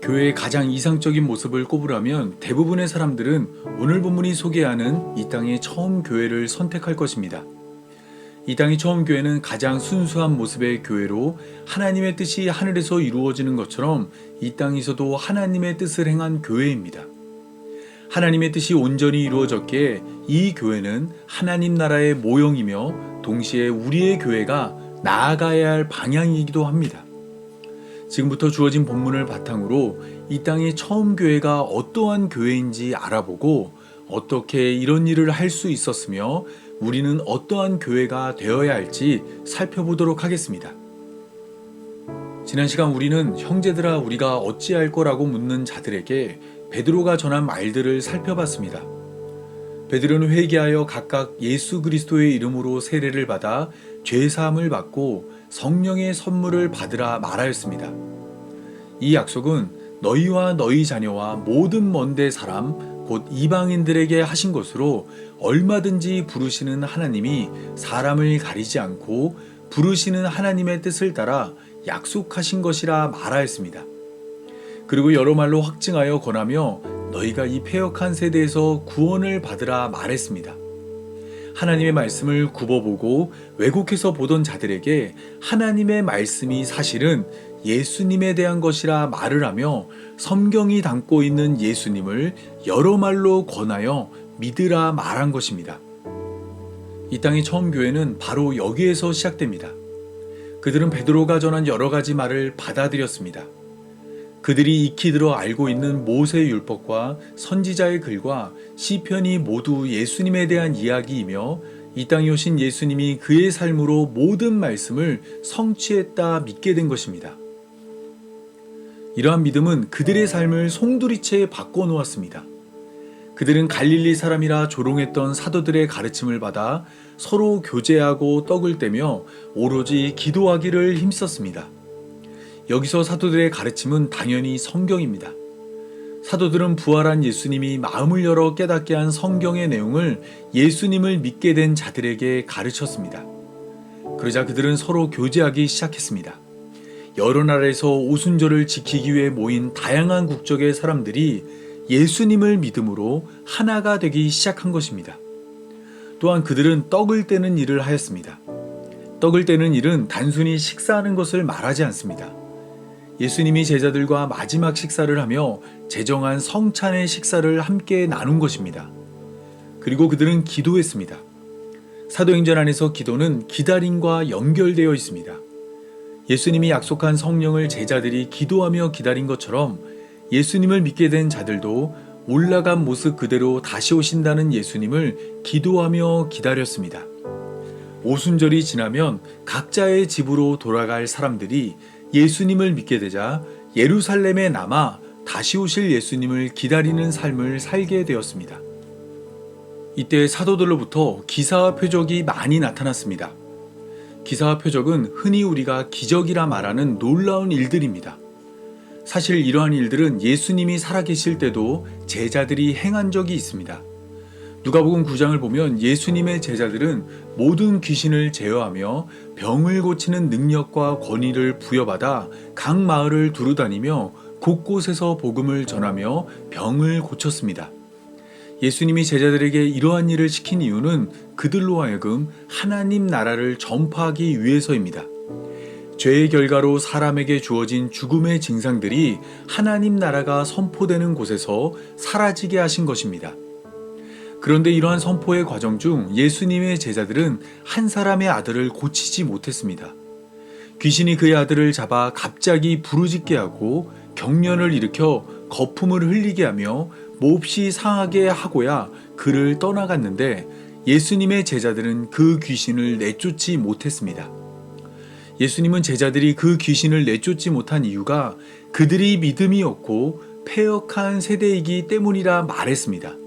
교회의 가장 이상적인 모습을 꼽으라면 대부분의 사람들은 오늘 본문이 소개하는 이 땅의 처음 교회를 선택할 것입니다. 이 땅의 처음 교회는 가장 순수한 모습의 교회로 하나님의 뜻이 하늘에서 이루어지는 것처럼 이 땅에서도 하나님의 뜻을 행한 교회입니다. 하나님의 뜻이 온전히 이루어졌기에 이 교회는 하나님 나라의 모형이며 동시에 우리의 교회가 나아가야 할 방향이기도 합니다. 지금부터 주어진 본문을 바탕으로 이 땅의 처음 교회가 어떠한 교회인지 알아보고 어떻게 이런 일을 할 수 있었으며 우리는 어떠한 교회가 되어야 할지 살펴보도록 하겠습니다. 지난 시간 우리는 형제들아 우리가 어찌할 거라고 묻는 자들에게 베드로가 전한 말들을 살펴봤습니다. 베드로는 회개하여 각각 예수 그리스도의 이름으로 세례를 받아 죄사함을 받고 성령의 선물을 받으라 말하였습니다. 이 약속은 너희와 너희 자녀와 모든 먼데 사람 곧 이방인들에게 하신 것으로 얼마든지 부르시는 하나님이 사람을 가리지 않고 부르시는 하나님의 뜻을 따라 약속하신 것이라 말하였습니다. 그리고 여러 말로 확증하여 권하며 너희가 이 패역한 세대에서 구원을 받으라 말했습니다. 하나님의 말씀을 굽어보고 왜곡해서 보던 자들에게 하나님의 말씀이 사실은 예수님에 대한 것이라 말을 하며 성경이 담고 있는 예수님을 여러 말로 권하여 믿으라 말한 것입니다. 이 땅의 처음 교회는 바로 여기에서 시작됩니다. 그들은 베드로가 전한 여러 가지 말을 받아들였습니다. 그들이 익히 들어 알고 있는 모세의 율법과 선지자의 글과 시편이 모두 예수님에 대한 이야기이며 이 땅에 오신 예수님이 그의 삶으로 모든 말씀을 성취했다 믿게 된 것입니다. 이러한 믿음은 그들의 삶을 송두리째 바꿔놓았습니다. 그들은 갈릴리 사람이라 조롱했던 사도들의 가르침을 받아 서로 교제하고 떡을 떼며 오로지 기도하기를 힘썼습니다. 여기서 사도들의 가르침은 당연히 성경입니다. 사도들은 부활한 예수님이 마음을 열어 깨닫게 한 성경의 내용을 예수님을 믿게 된 자들에게 가르쳤습니다. 그러자 그들은 서로 교제하기 시작했습니다. 여러 나라에서 오순절을 지키기 위해 모인 다양한 국적의 사람들이 예수님을 믿음으로 하나가 되기 시작한 것입니다. 또한 그들은 떡을 떼는 일을 하였습니다. 떡을 떼는 일은 단순히 식사하는 것을 말하지 않습니다. 예수님이 제자들과 마지막 식사를 하며 제정한 성찬의 식사를 함께 나눈 것입니다. 그리고 그들은 기도했습니다. 사도행전 안에서 기도는 기다림과 연결되어 있습니다. 예수님이 약속한 성령을 제자들이 기도하며 기다린 것처럼 예수님을 믿게 된 자들도 올라간 모습 그대로 다시 오신다는 예수님을 기도하며 기다렸습니다. 오순절이 지나면 각자의 집으로 돌아갈 사람들이 예수님을 믿게 되자 예루살렘에 남아 다시 오실 예수님을 기다리는 삶을 살게 되었습니다. 이때 사도들로부터 기사와 표적이 많이 나타났습니다. 기사와 표적은 흔히 우리가 기적이라 말하는 놀라운 일들입니다. 사실 이러한 일들은 예수님이 살아계실 때도 제자들이 행한 적이 있습니다. 누가복음 9장을 보면 예수님의 제자들은 모든 귀신을 제어하며 병을 고치는 능력과 권위를 부여받아 각 마을을 두루다니며 곳곳에서 복음을 전하며 병을 고쳤습니다. 예수님이 제자들에게 이러한 일을 시킨 이유는 그들로 하여금 하나님 나라를 전파하기 위해서입니다. 죄의 결과로 사람에게 주어진 죽음의 증상들이 하나님 나라가 선포되는 곳에서 사라지게 하신 것입니다. 그런데 이러한 선포의 과정 중 예수님의 제자들은 한 사람의 아들을 고치지 못했습니다. 귀신이 그의 아들을 잡아 갑자기 부르짖게 하고 경련을 일으켜 거품을 흘리게 하며 몹시 상하게 하고야 그를 떠나갔는데 예수님의 제자들은 그 귀신을 내쫓지 못했습니다. 예수님은 제자들이 그 귀신을 내쫓지 못한 이유가 그들이 믿음이 없고 패역한 세대이기 때문이라 말했습니다.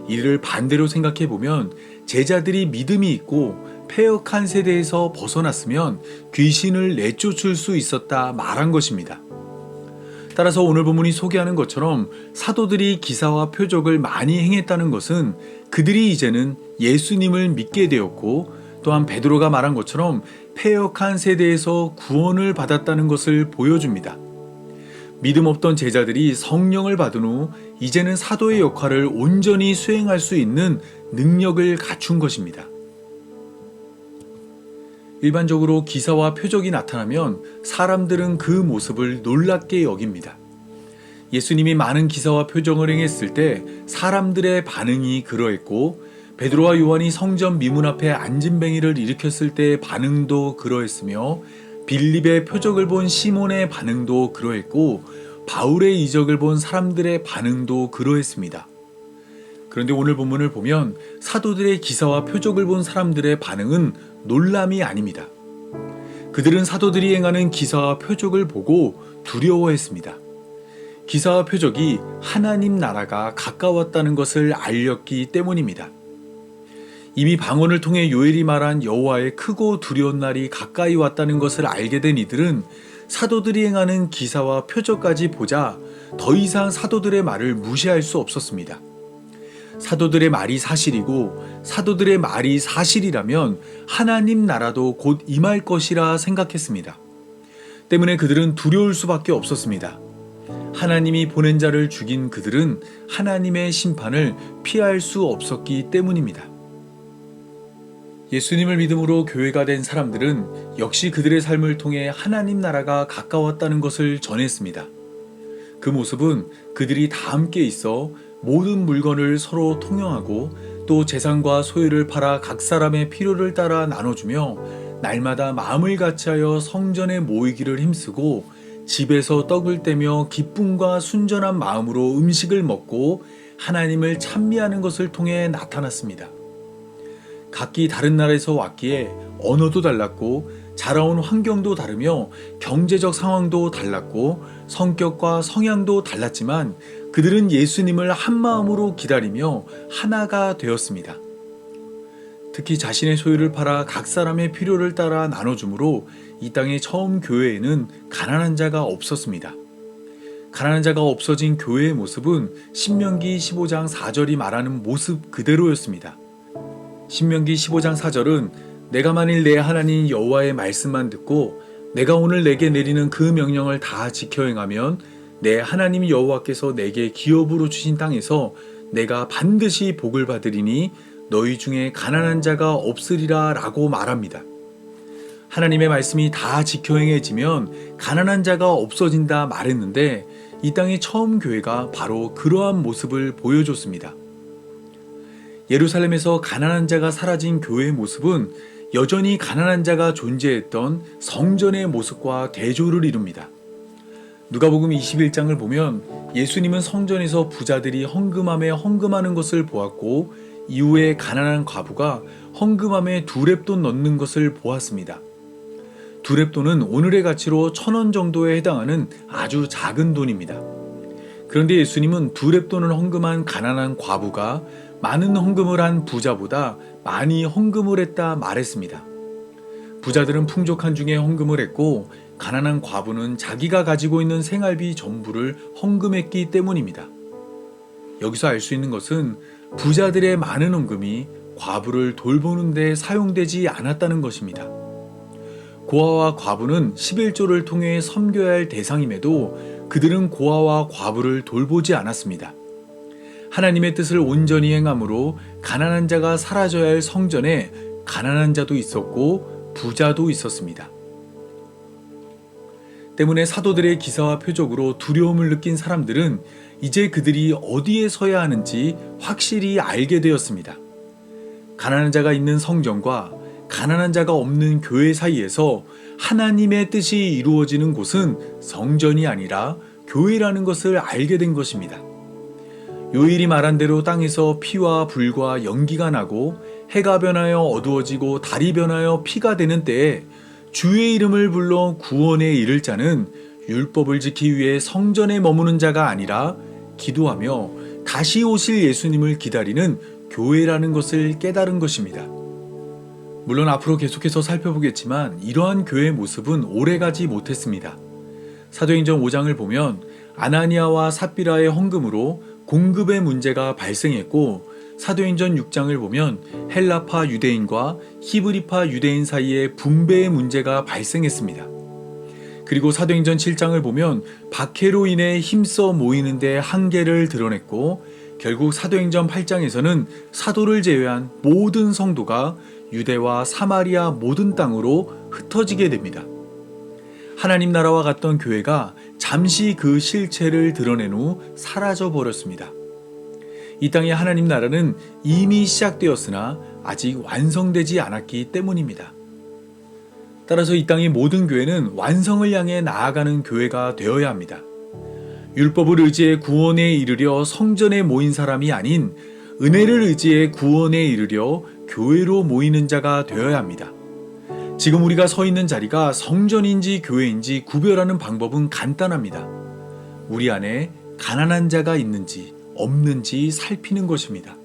이를 반대로 생각해보면 제자들이 믿음이 있고 패역한 세대에서 벗어났으면 귀신을 내쫓을 수 있었다 말한 것입니다. 따라서 오늘 본문이 소개하는 것처럼 사도들이 기사와 표적을 많이 행했다는 것은 그들이 이제는 예수님을 믿게 되었고 또한 베드로가 말한 것처럼 패역한 세대에서 구원을 받았다는 것을 보여줍니다. 믿음 없던 제자들이 성령을 받은 후 이제는 사도의 역할을 온전히 수행할 수 있는 능력을 갖춘 것입니다. 일반적으로 기사와 표적이 나타나면 사람들은 그 모습을 놀랍게 여깁니다. 예수님이 많은 기사와 표적을 행했을 때 사람들의 반응이 그러했고, 베드로와 요한이 성전 미문 앞에 안진뱅이를 일으켰을 때의 반응도 그러했으며, 빌립의 표적을 본 시몬의 반응도 그러했고, 바울의 이적을 본 사람들의 반응도 그러했습니다. 그런데 오늘 본문을 보면 사도들의 기사와 표적을 본 사람들의 반응은 놀람이 아닙니다. 그들은 사도들이 행하는 기사와 표적을 보고 두려워했습니다. 기사와 표적이 하나님 나라가 가까웠다는 것을 알렸기 때문입니다. 이미 방언을 통해 요엘이 말한 여호와의 크고 두려운 날이 가까이 왔다는 것을 알게 된 이들은 사도들이 행하는 기사와 표적까지 보자 더 이상 사도들의 말을 무시할 수 없었습니다. 사도들의 말이 사실이고 사도들의 말이 사실이라면 하나님 나라도 곧 임할 것이라 생각했습니다. 때문에 그들은 두려울 수밖에 없었습니다. 하나님이 보낸 자를 죽인 그들은 하나님의 심판을 피할 수 없었기 때문입니다. 예수님을 믿음으로 교회가 된 사람들은 역시 그들의 삶을 통해 하나님 나라가 가까웠다는 것을 전했습니다. 그 모습은 그들이 다 함께 있어 모든 물건을 서로 통용하고 또 재산과 소유를 팔아 각 사람의 필요를 따라 나눠주며 날마다 마음을 같이하여 성전에 모이기를 힘쓰고 집에서 떡을 떼며 기쁨과 순전한 마음으로 음식을 먹고 하나님을 찬미하는 것을 통해 나타났습니다. 각기 다른 나라에서 왔기에 언어도 달랐고 자라온 환경도 다르며 경제적 상황도 달랐고 성격과 성향도 달랐지만 그들은 예수님을 한마음으로 기다리며 하나가 되었습니다. 특히 자신의 소유를 팔아 각 사람의 필요를 따라 나눠주므로 이 땅의 처음 교회에는 가난한 자가 없었습니다. 가난한 자가 없어진 교회의 모습은 신명기 15장 4절이 말하는 모습 그대로였습니다. 신명기 15장 4절은 내가 만일 내 하나님 여호와의 말씀만 듣고 내가 오늘 내게 내리는 그 명령을 다 지켜 행하면 내 하나님 여호와께서 내게 기업으로 주신 땅에서 내가 반드시 복을 받으리니 너희 중에 가난한 자가 없으리라 라고 말합니다. 하나님의 말씀이 다 지켜 행해지면 가난한 자가 없어진다 말했는데 이 땅의 처음 교회가 바로 그러한 모습을 보여줬습니다. 예루살렘에서 가난한 자가 사라진 교회의 모습은 여전히 가난한 자가 존재했던 성전의 모습과 대조를 이룹니다. 누가복음 21장을 보면 예수님은 성전에서 부자들이 헌금함에 헌금하는 것을 보았고 이후에 가난한 과부가 헌금함에 2렙돈 넣는 것을 보았습니다. 2렙돈은 오늘의 가치로 1,000원 정도에 해당하는 아주 작은 돈입니다. 그런데 예수님은 2렙돈을 헌금한 가난한 과부가 많은 헌금을 한 부자보다 많이 헌금을 했다 말했습니다. 부자들은 풍족한 중에 헌금을 했고 가난한 과부는 자기가 가지고 있는 생활비 전부를 헌금했기 때문입니다. 여기서 알 수 있는 것은 부자들의 많은 헌금이 과부를 돌보는 데 사용되지 않았다는 것입니다. 고아와 과부는 11조를 통해 섬겨야 할 대상임에도 그들은 고아와 과부를 돌보지 않았습니다. 하나님의 뜻을 온전히 행함으로 가난한 자가 사라져야 할 성전에 가난한 자도 있었고 부자도 있었습니다. 때문에 사도들의 기사와 표적으로 두려움을 느낀 사람들은 이제 그들이 어디에 서야 하는지 확실히 알게 되었습니다. 가난한 자가 있는 성전과 가난한 자가 없는 교회 사이에서 하나님의 뜻이 이루어지는 곳은 성전이 아니라 교회라는 것을 알게 된 것입니다. 요일이 말한 대로 땅에서 피와 불과 연기가 나고 해가 변하여 어두워지고 달이 변하여 피가 되는 때에 주의 이름을 불러 구원에 이를 자는 율법을 지키기 위해 성전에 머무는 자가 아니라 기도하며 다시 오실 예수님을 기다리는 교회라는 것을 깨달은 것입니다. 물론 앞으로 계속해서 살펴보겠지만 이러한 교회의 모습은 오래가지 못했습니다. 사도행전 5장을 보면 아나니아와 삽비라의 헌금으로 공급의 문제가 발생했고 사도행전 6장을 보면 헬라파 유대인과 히브리파 유대인 사이에 분배의 문제가 발생했습니다. 그리고 사도행전 7장을 보면 박해로 인해 힘써 모이는데 한계를 드러냈고, 결국 사도행전 8장에서는 사도를 제외한 모든 성도가 유대와 사마리아 모든 땅으로 흩어지게 됩니다. 하나님 나라와 같던 교회가 잠시 그 실체를 드러낸 후 사라져 버렸습니다. 이 땅의 하나님 나라는 이미 시작되었으나 아직 완성되지 않았기 때문입니다. 따라서 이 땅의 모든 교회는 완성을 향해 나아가는 교회가 되어야 합니다. 율법을 의지해 구원에 이르려 성전에 모인 사람이 아닌 은혜를 의지해 구원에 이르려 교회로 모이는 자가 되어야 합니다. 지금 우리가 서 있는 자리가 성전인지 교회인지 구별하는 방법은 간단합니다. 우리 안에 가난한 자가 있는지 없는지 살피는 것입니다.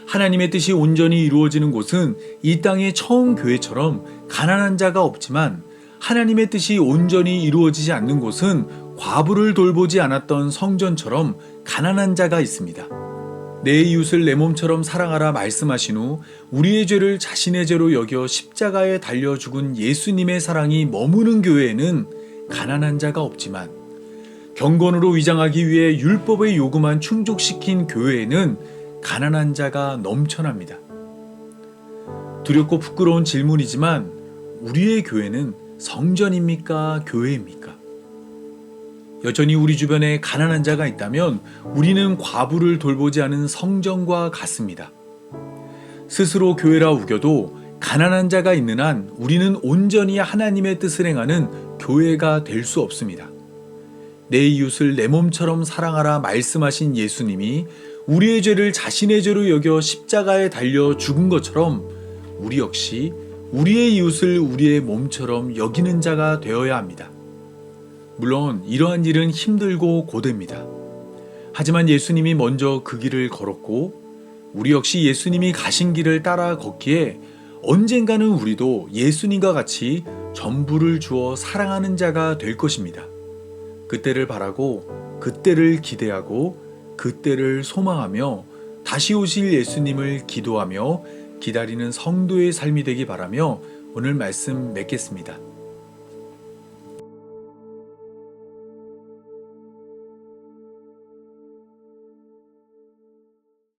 하나님의 뜻이 온전히 이루어지는 곳은 이 땅의 처음 교회처럼 가난한 자가 없지만, 하나님의 뜻이 온전히 이루어지지 않는 곳은 과부를 돌보지 않았던 성전처럼 가난한 자가 있습니다. 내 이웃을 내 몸처럼 사랑하라 말씀하신 후 우리의 죄를 자신의 죄로 여겨 십자가에 달려 죽은 예수님의 사랑이 머무는 교회에는 가난한 자가 없지만, 경건으로 위장하기 위해 율법의 요구만 충족시킨 교회에는 가난한 자가 넘쳐납니다. 두렵고 부끄러운 질문이지만, 우리의 교회는 성전입니까? 교회입니까? 여전히 우리 주변에 가난한 자가 있다면 우리는 과부를 돌보지 않은 성전과 같습니다. 스스로 교회라 우겨도 가난한 자가 있는 한 우리는 온전히 하나님의 뜻을 행하는 교회가 될 수 없습니다. 내 이웃을 내 몸처럼 사랑하라 말씀하신 예수님이 우리의 죄를 자신의 죄로 여겨 십자가에 달려 죽은 것처럼, 우리 역시 우리의 이웃을 우리의 몸처럼 여기는 자가 되어야 합니다. 물론 이러한 일은 힘들고 고됩니다. 하지만 예수님이 먼저 그 길을 걸었고, 우리 역시 예수님이 가신 길을 따라 걷기에 언젠가는 우리도 예수님과 같이 전부를 주어 사랑하는 자가 될 것입니다. 그때를 바라고, 그때를 기대하고, 그때를 소망하며 다시 오실 예수님을 기도하며 기다리는 성도의 삶이 되기 바라며 오늘 말씀 맺겠습니다.